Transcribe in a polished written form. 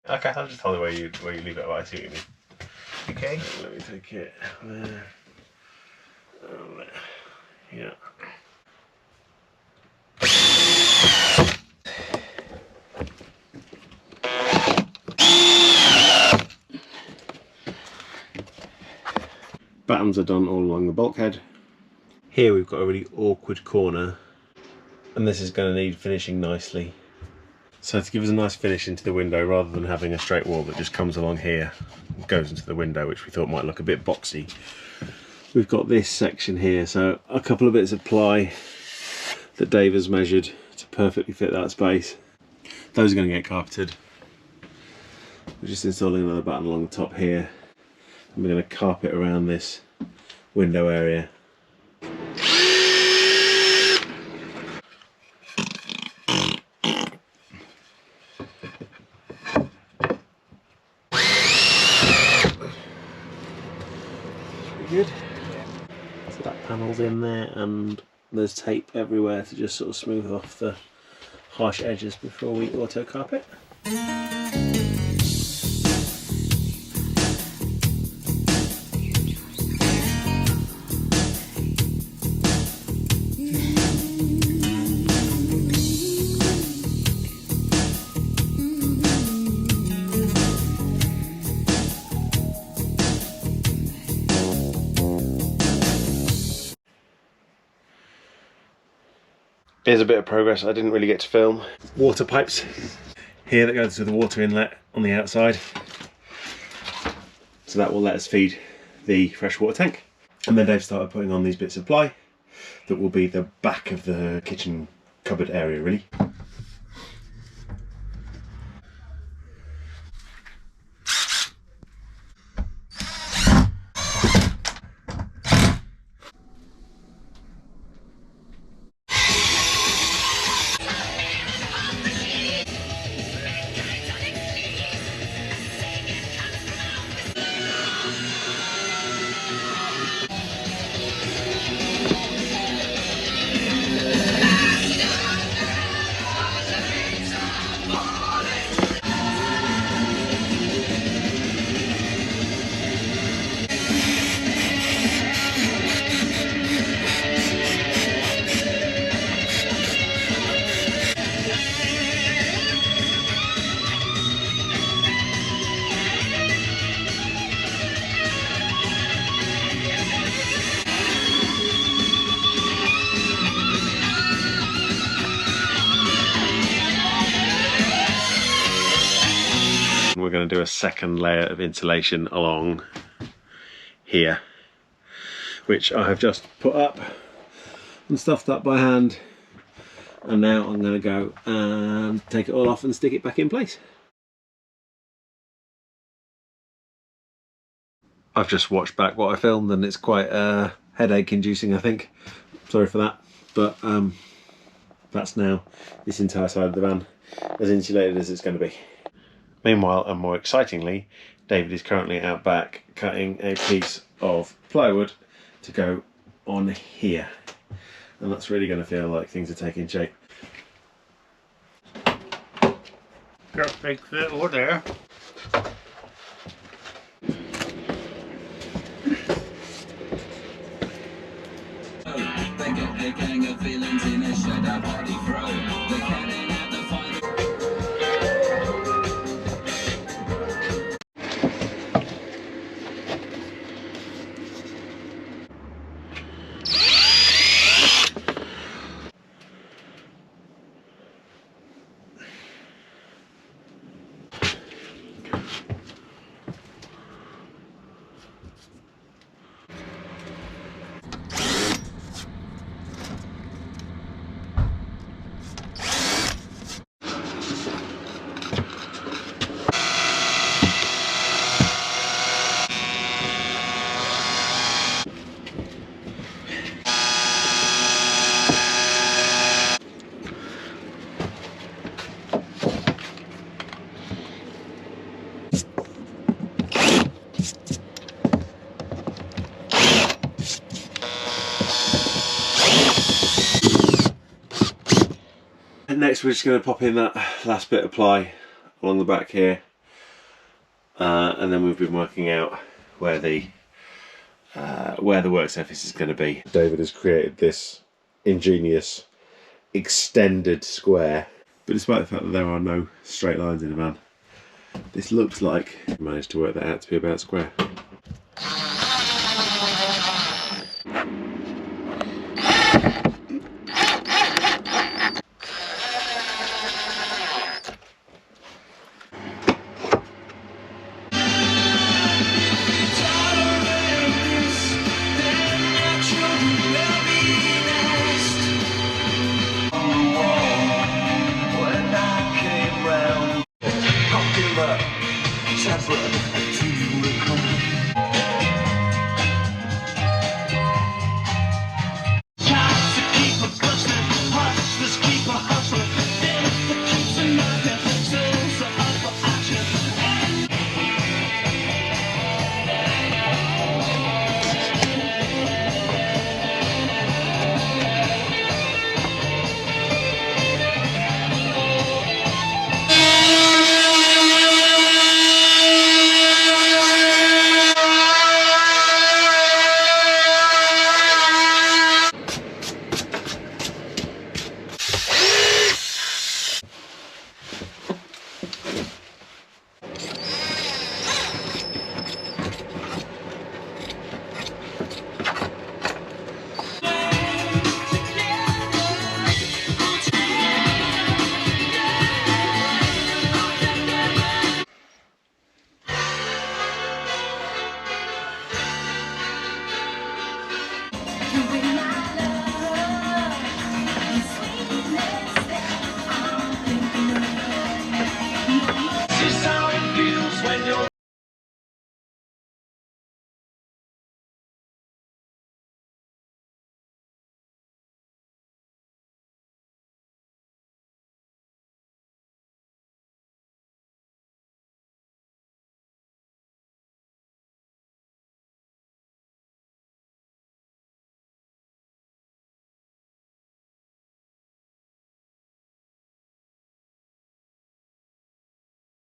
Okay, I'll just hold it where you leave it. I see what you mean. Okay. Let me take it there. Oh, there. Yeah. Battens are done all along the bulkhead. Here we've got a really awkward corner, and this is going to need finishing nicely. So to give us a nice finish into the window, rather than having a straight wall that just comes along here and goes into the window, which we thought might look a bit boxy, we've got this section here. So a couple of bits of ply that Dave has measured to perfectly fit that space. Those are going to get carpeted. We're just installing another batten along the top here. And we're going to carpet around this window area. Good. So that panel's in there, and there's tape everywhere to just sort of smooth off the harsh edges before we auto carpet. Here's a bit of progress I didn't really get to film. Water pipes here that goes to the water inlet on the outside. So that will let us feed the freshwater tank. And then Dave started putting on these bits of ply that will be the back of the kitchen cupboard area, really. We're going to do a second layer of insulation along here, which I have just put up and stuffed up by hand, and now I'm going to go and take it all off and stick it back in place. I've just watched back what I filmed and it's quite headache inducing, I think. Sorry for that, but that's now this entire side of the van as insulated as it's going to be. Meanwhile, and more excitingly, David is currently out back cutting a piece of plywood to go on here. And that's really going to feel like things are taking shape. Got a big fit over there. They got a gang of villains in a shadow party throw. The cannon at the final. And next we're just going to pop in that last bit of ply along the back here, and then we've been working out where the work surface is going to be. David has created this ingenious extended square, but despite the fact that there are no straight lines in the van, this looks like we managed to work that out to be about square. This is how it feels.